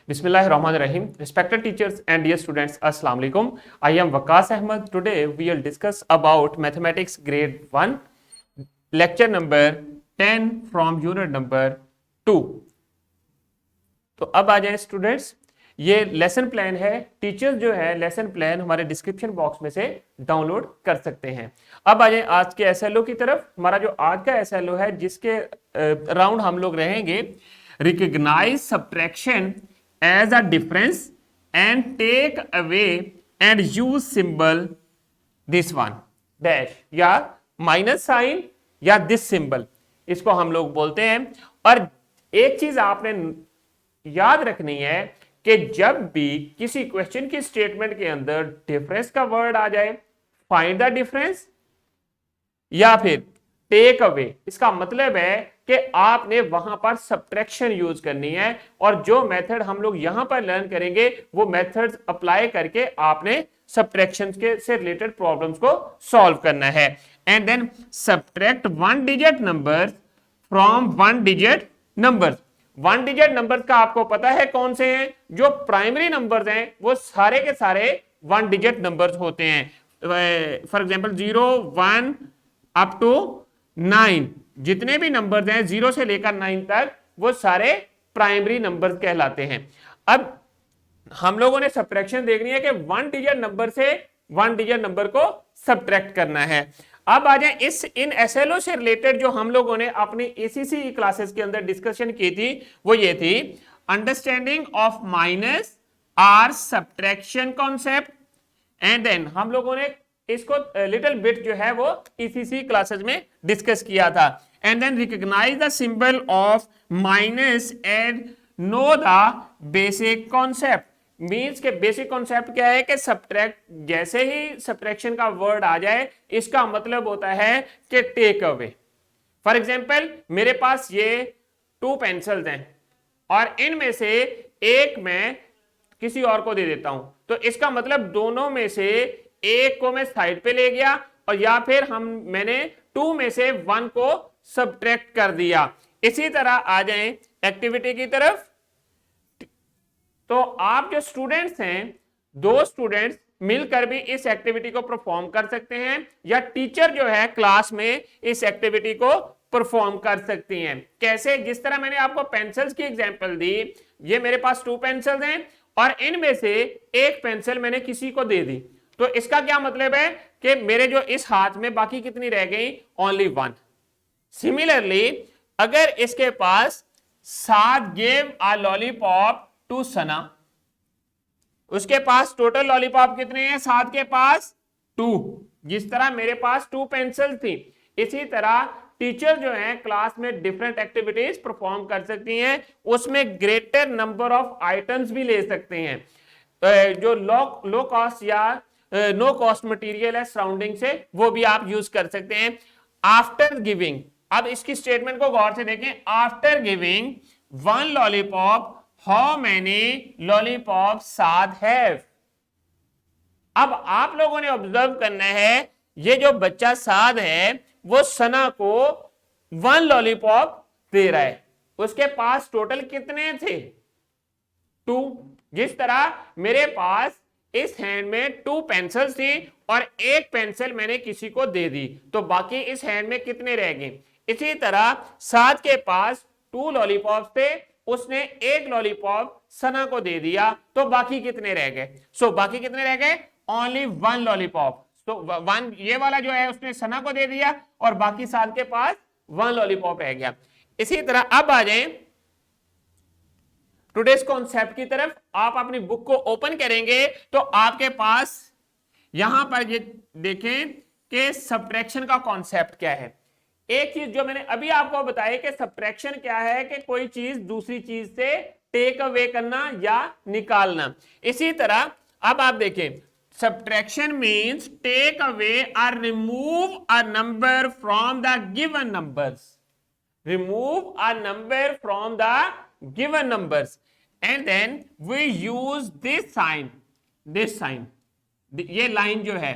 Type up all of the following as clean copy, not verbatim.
Bismillahirrahmanirrahim. Respected teachers and dear students, Assalamu alaikum. I am Waqas Ahmed. Today we will discuss about mathematics grade 1, lecture number 10 from unit number 2. तो अब आ जाए students, ये lesson plan है. Teachers जो है lesson plan हमारे description box में से डाउनलोड कर सकते हैं. अब आ जाए आज के एसएलओ की तरफ. हमारा जो आज का एसएलओ है जिसके राउंड हम लोग रहेंगे, recognise subtraction as a difference and take away and use symbol this one dash या माइनस साइन या दिस सिंबल, इसको हम लोग बोलते हैं. और एक चीज आपने याद रखनी है कि जब भी किसी क्वेश्चन की स्टेटमेंट के अंदर डिफरेंस का वर्ड आ जाए, फाइंड द डिफरेंस या फिर टेक अवे, इसका मतलब है कि आपने वहां पर सब्ट्रैक्शन यूज करनी है. और जो मेथड हम लोग यहां पर लर्न करेंगे वो मेथड्स अप्लाई करके आपने सब्ट्रैक्शन के से रिलेटेड प्रॉब्लम्स को सॉल्व करना है. And then subtract one digit number from one digit number. One digit number का आपको पता है कौन से हैं? जो प्राइमरी नंबर्स हैं वो सारे के सारे वन डिजिट नंबर्स होते हैं. फॉर एग्जांपल 0, 1 अप टू 9, जितने भी नंबर्स हैं 0 से लेकर 9 तक वो सारे प्राइमरी नंबर्स कहलाते हैं. अब हम लोगों ने सब्ट्रैक्शन देखनी है कि वन डिजिट नंबर से वन डिजिट नंबर को सब्ट्रैक्ट करना है. अब आ जाए इन एसएलओ से रिलेटेड जो हम लोगों ने अपनी एसीसी क्लासेस के अंदर डिस्कशन की थी वो ये थी, understanding of minus or subtraction concept. And then हम लोगों ने इसको लिटिल बिट जो है वो एसीसी क्लासेस में डिस्कस किया था. And then recognise the symbol of minus and know the basic concept. Means के बेसिक कॉन्सेप्ट क्या है कि सब्ट्रैक्ट, जैसे ही सब्ट्रैक्शन का वर्ड आ जाए इसका मतलब होता है कि टेक अवे. फॉर एग्जांपल मेरे पास ये 2 पेंसिल्स हैं और इनमें से एक मैं किसी और को दे देता हूं, तो इसका मतलब दोनों में से एक को मैं साइड पे ले गया और या फिर मैंने 2 में से 1 को सब्ट्रैक्ट कर दिया. इसी तरह आ जाए एक्टिविटी की तरफ. तो आप जो स्टूडेंट्स हैं, 2 स्टूडेंट्स मिलकर भी इस एक्टिविटी को परफॉर्म कर सकते हैं या टीचर जो है क्लास में इस एक्टिविटी को परफॉर्म कर सकती हैं. कैसे? जिस तरह मैंने आपको पेंसिल्स की एग्जांपल दी, ये मेरे पास 2 पेंसिल्स हैं और इनमें से एक पेंसिल मैंने किसी को दे दी, तो इसका क्या मतलब है कि मेरे जो इस हाथ में बाकी कितनी रह गई? ओनली 1. सिमिलरली अगर इसके पास साद गिव अ लॉलीपॉप टू सना, उसके पास टोटल लॉलीपॉप कितने हैं? साथ के पास 2. जिस तरह मेरे पास 2 पेंसिल थी, इसी तरह टीचर जो है क्लास में डिफरेंट एक्टिविटीज परफॉर्म कर सकती हैं. उसमें ग्रेटर नंबर ऑफ आइटम्स भी ले सकते हैं. जो लो कॉस्ट या नो कॉस्ट मटेरियल है सराउंडिंग से, वो भी आप यूज कर सकते हैं. आफ्टर गिविंग, अब इसकी स्टेटमेंट को गौर से देखें. After giving 1 lollipop, how many lollipop Saad have. अब आप लोगों ने ऑब्जर्व करना है, ये जो बच्चा साद है वो सना को 1 लॉलीपॉप दे रहा है. उसके पास टोटल कितने थे? 2. जिस तरह मेरे पास इस हैंड में 2 पेंसिल्स थी और एक पेंसिल मैंने किसी को दे दी, तो बाकी इस हैंड में कितने रह गए? इसी तरह साद के पास 2 लॉलीपॉप्स थे, उसने एक लॉलीपॉप सना को दे दिया, तो बाकी कितने रह गए? बाकी कितने रह गए? Only 1 lollipop. 1 ये वाला जो है उसने सना को दे दिया और बाकी साल के पास 1 लॉलीपॉप रह गया. इसी तरह अब आ जाए टुडेस कॉन्सेप्ट की तरफ. आप अपनी बुक को ओपन करेंगे तो आपके पास यहां पर ये देखें कि सब्ट्रैक्शन का कॉन्सेप्ट क्या है. एक चीज जो मैंने अभी आपको बताई कि सब्ट्रैक्शन क्या है कि कोई चीज दूसरी चीज से टेक अवे करना या निकालना. इसी तरह अब आप देखें, सब्ट्रैक्शन मींस टेक अवे और remove a number from the given numbers. Remove a number from the given numbers and then we use this sign. ये लाइन जो है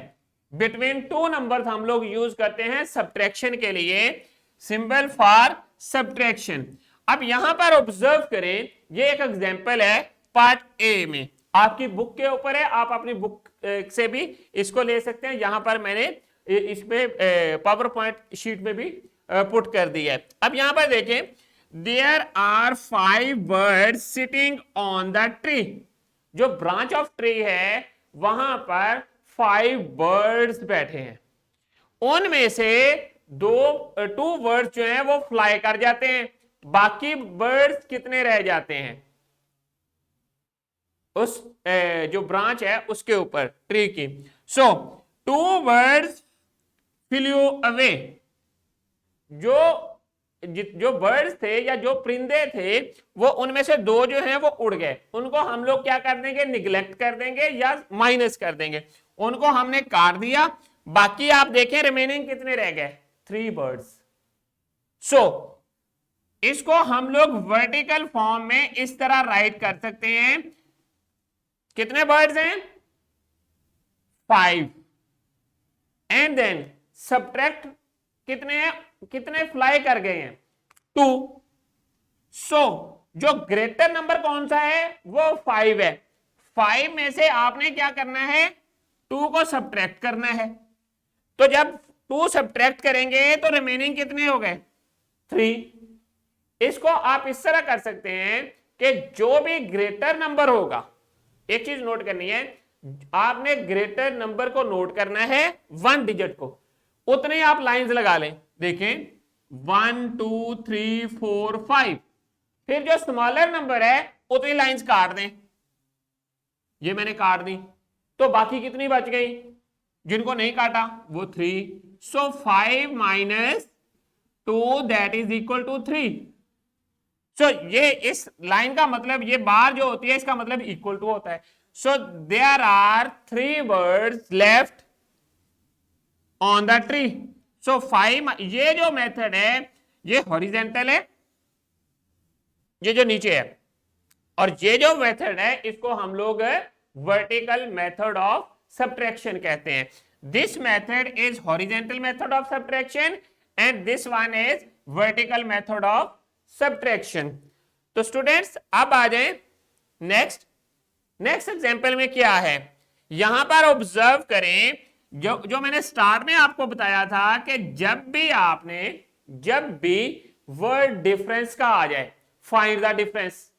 बिटवीन 2 नंबर्स हम लोग यूज करते हैं सब्ट्रैक्शन के लिए, सिंबल फॉर सब्ट्रैक्शन. अब यहां पर ऑब्जर्व करें, ये एक एग्जांपल है पार्ट ए में। आपकी बुक के ऊपर है, आप अपनी बुक से भी इसको ले सकते हैं। यहां पर मैंने इसमें पावर पॉइंट शीट में भी पुट कर दिया है। अब यहां पर देखें, there are 5 birds sitting on the tree. जो ब्रांच ऑफ ट्री है वहां पर 5 बर्ड्स बैठे हैं। उनमें से 2 बर्ड्स जो हैं वो फ्लाई कर जाते हैं, बाकी बर्ड्स कितने रह जाते हैं उस जो ब्रांच है उसके ऊपर ट्री की। सो 2 बर्ड्स फ्लू अवे। जो बर्ड्स थे या जो परिंदे थे वो उनमें से 2 जो हैं वो उड़ गए। उनको हम लोग क्या कर देंगे, निगलेक्ट कर देंगे या माइनस कर देंगे। उनको हमने काट दिया, बाकी आप देखें रिमेनिंग कितने रह गए, 3 बर्ड्स। सो इसको हम लोग वर्टिकल फॉर्म में इस तरह राइट कर सकते हैं। कितने बर्ड्स हैं, 5, एंड देन सब्ट्रैक्ट कितने हैं, कितने फ्लाई कर गए हैं, 2। सो जो ग्रेटर नंबर कौन सा है वो 5 है। 5 में से आपने क्या करना है, 2 को सब्ट्रैक्ट करना है। तो जब 2 सब्ट्रैक्ट करेंगे तो रिमेनिंग कितने हो गए, 3। इसको आप इस तरह कर सकते हैं कि जो भी ग्रेटर नंबर होगा, एक चीज नोट करनी है, आपने ग्रेटर नंबर को नोट करना है 1 डिजिट को, उतने आप लाइंस लगा लें। देखें 1 2 3 4 5, फिर जो स्मॉलर नंबर है उतनी लाइंस काट दें। ये मैंने काट दी, तो बाकी कितनी बच गई, जिनको नहीं काटा वो 3। So 5 minus 2 that is equal to 3। So ये इस लाइन का मतलब, ये बार जो होती है इसका मतलब इक्वल टू होता है। So there are 3 birds left on the tree. So 5, ये जो मेथड है ये हॉरिजेंटल है, ये जो नीचे है, और ये जो मेथड है इसको हम लोग वर्टिकल मेथड ऑफ सब्ट्रैक्शन कहते हैं। This method is horizontal method of subtraction and this one is vertical method of subtraction. तो स्टूडेंट्स अब आ जाएं नेक्स्ट एग्जांपल में क्या है। यहां पर ऑब्जर्व करें, जो मैंने स्टार्ट में आपको बताया था कि जब भी वर्ड डिफरेंस का आ जाए, फाइंड द डिफरेंस,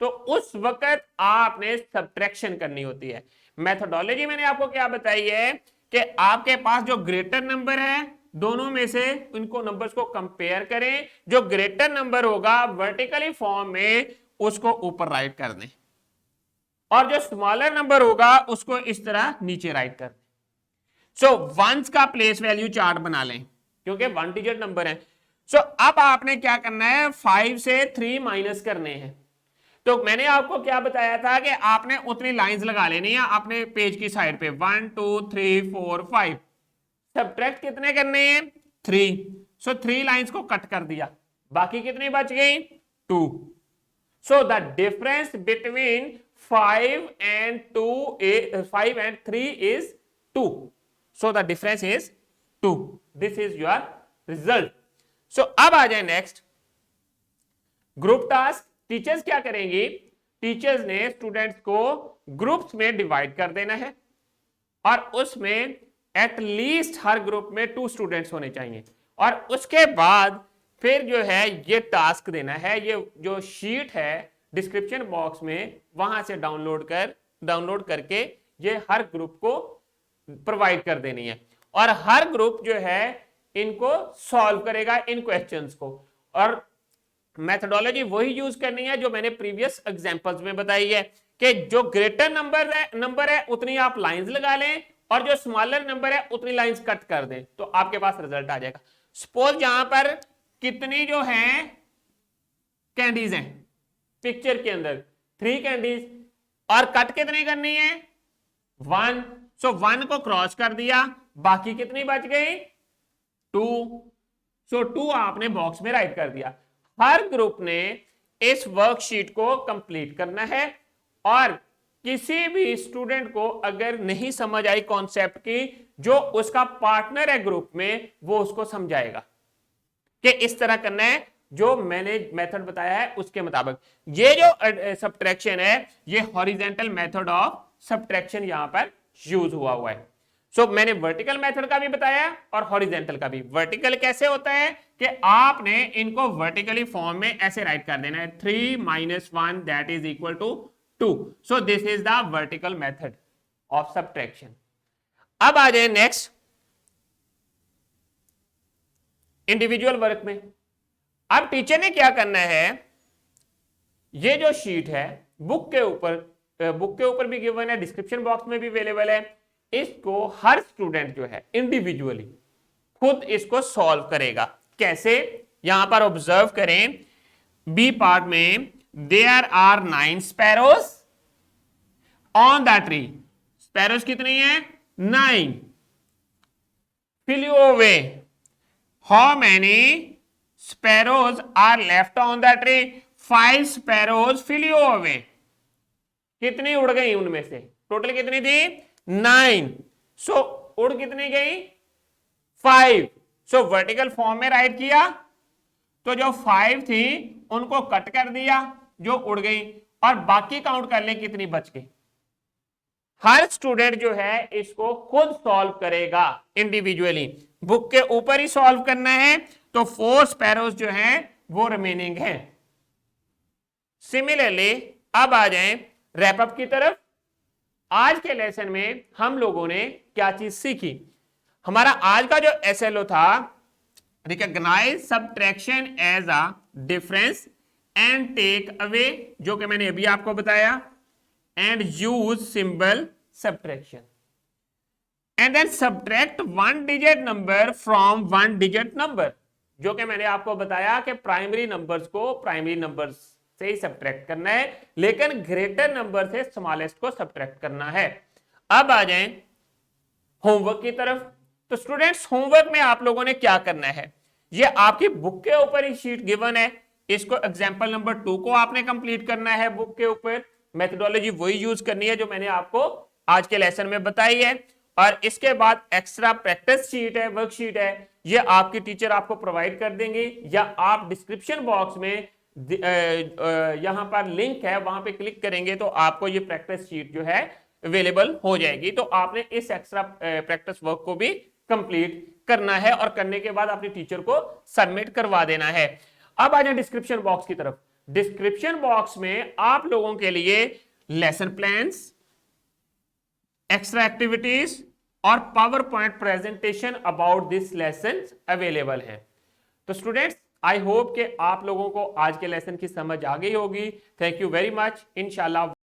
तो उस वक्त आपने सब्ट्रैक्शन करनी होती है। मेथोडोलॉजी मैंने आपको क्या बताई है कि आपके पास जो ग्रेटर नंबर है दोनों में से उनको नंबर्स को कंपेयर करें, जो ग्रेटर नंबर होगा वर्टिकली फॉर्म में उसको ऊपर राइट कर दें, और जो स्मॉलर नंबर होगा उसको इस तरह नीचे राइट कर दें। सो वंस का प्लेस वैल्यू चार्ट बना लें क्योंकि 1 डिजिट नंबर है। सो अब आपने क्या करना है, 5 से 3 माइनस करने हैं। तो मैंने आपको क्या बताया था कि आपने उतनी लाइंस लगा लेनी है अपने पेज की साइड पे, 1 2 3 4 5। सब्ट्रैक्ट कितने करने हैं, 3। सो 3 लाइंस को कट कर दिया, बाकी कितनी बच गई, 2। So the difference between 5 and 3 is 2. So the difference is 2. This is your result. So अब आ जाए नेक्स्ट ग्रुप टास्क। टीचर्स क्या करेंगी, टीचर्स ने स्टूडेंट्स को ग्रुप्स में डिवाइड कर देना है और उसमें एटलीस्ट हर ग्रुप में 2 स्टूडेंट्स होने चाहिए, और उसके बाद फिर जो है ये टास्क देना है। ये जो शीट है डिस्क्रिप्शन बॉक्स में वहां से डाउनलोड करके ये हर ग्रुप को प्रोवाइड कर देनी है, और हर ग्रुप जो है इनको सॉल्व करेगा इन क्वेश्चंस को। और मेथोडोलॉजी वही यूज करनी है जो मैंने प्रीवियस एग्जांपल्स में बताई है कि जो ग्रेटर नंबर है उतनी आप लाइंस लगा लें, और जो स्मॉलर नंबर है उतनी लाइंस कट कर दें, तो आपके पास रिजल्ट आ जाएगा। सपोज यहां पर कितनी जो है कैंडीज हैं पिक्चर के अंदर, 3 कैंडीज, और कट कितनी करनी है, 1। सो 1 को क्रॉस कर दिया, बाकी कितनी बच गई, 2। सो 2 आपने बॉक्स में राइट कर दिया। हर ग्रुप ने इस वर्कशीट को कंप्लीट करना है, और किसी भी स्टूडेंट को अगर नहीं समझ आई कॉन्सेप्ट की, जो उसका पार्टनर है ग्रुप में वो उसको समझाएगा कि इस तरह करना है, जो मैंने मेथड बताया है उसके मुताबिक। ये जो सब्ट्रैक्शन है ये हॉरिजेंटल मेथड ऑफ सब्ट्रैक्शन यहां पर यूज हुआ है। सो मैंने वर्टिकल मेथड का भी बताया और हॉरिजेंटल का भी। वर्टिकल कैसे होता है कि आपने इनको वर्टिकली फॉर्म में ऐसे राइट कर देना है 3 - 1 that is equal to 2। So this is the vertical method of subtraction. अब आ जाए नेक्स्ट इंडिविजुअल वर्क में। अब टीचर ने क्या करना है, ये जो शीट है बुक के ऊपर भी गिवन है, डिस्क्रिप्शन बॉक्स में भी अवेलेबल है। इसको हर स्टूडेंट जो है इंडिविजुअली खुद इसको सॉल्व करेगा। कैसे, यहां पर ऑब्जर्व करें बी पार्ट में, there are 9 sparrows on the tree. Sparrows कितनी है? 9। Flew away, how many sparrows are left on the tree? 5 sparrows flew away. कितनी उड़ गई उनमें से? टोटल कितनी थी? 9। सो उड़ कितनी गई? 5। सो वर्टिकल फॉर्म में राइट किया तो जो 5 थी उनको कट कर दिया जो उड़ गई, और बाकी काउंट कर ले कितनी बच गई। हर स्टूडेंट जो है इसको खुद सॉल्व करेगा इंडिविजुअली। बुक के ऊपर ही सॉल्व करना है, तो 4 स्पैरोज जो हैं वो रिमेनिंग है। सिमिलरली अब आ जाएं रैपअप की तरफ। आज के लेसन में हम लोगों ने क्या चीज सीखी? हमारा आज का जो एसएलओ था, recognise subtraction as a difference and take away, जो कि मैंने अभी आपको बताया, and use symbol subtraction, and then subtract 1 digit number from 1 digit number, जो कि मैंने आपको बताया कि प्राइमरी नंबर्स को प्राइमरी नंबर्स से ही सब्ट्रैक्ट करना है, लेकिन ग्रेटर नंबर से स्मॉलेस्ट को सब्ट्रैक्ट करना है। अब आ जाएं होमवर्क की तरफ। तो स्टूडेंट्स होमवर्क में आप लोगों ने क्या करना है, ये आपकी बुक के ऊपर ही शीट गिवन है, इसको एग्जांपल नंबर 2 को आपने कंप्लीट करना है। बुक के ऊपर मेथोडोलॉजी वही यूज करनी है जो मैंने आपको आज के लेसन में बताई है, और इसके बाद एक्स्ट्रा प्रैक्टिस शीट है, वर्कशीट है, ये आपकी टीचर आपको प्रोवाइड कर देंगे, या आप डिस्क्रिप्शन बॉक्स में यहां पर लिंक है वहां पे क्लिक करेंगे तो आपको ये प्रैक्टिस शीट जो है अवेलेबल हो जाएगी। तो आपने इस एक्स्ट्रा प्रैक्टिस वर्क को भी कंप्लीट करना है और करने के बाद अपने टीचर को सबमिट करवा देना है। अब आ जाए डिस्क्रिप्शन बॉक्स की तरफ। डिस्क्रिप्शन बॉक्स में आप लोगों के लिए लेसन प्लान्स, एक्स्ट्रा एक्टिविटीज और power point presentation about this lesson available है। तो स्टूडेंट्स आई होप कि आप लोगों को आज के लेसन की समझ आ गई होगी। Thank you very much. इंशाल्लाह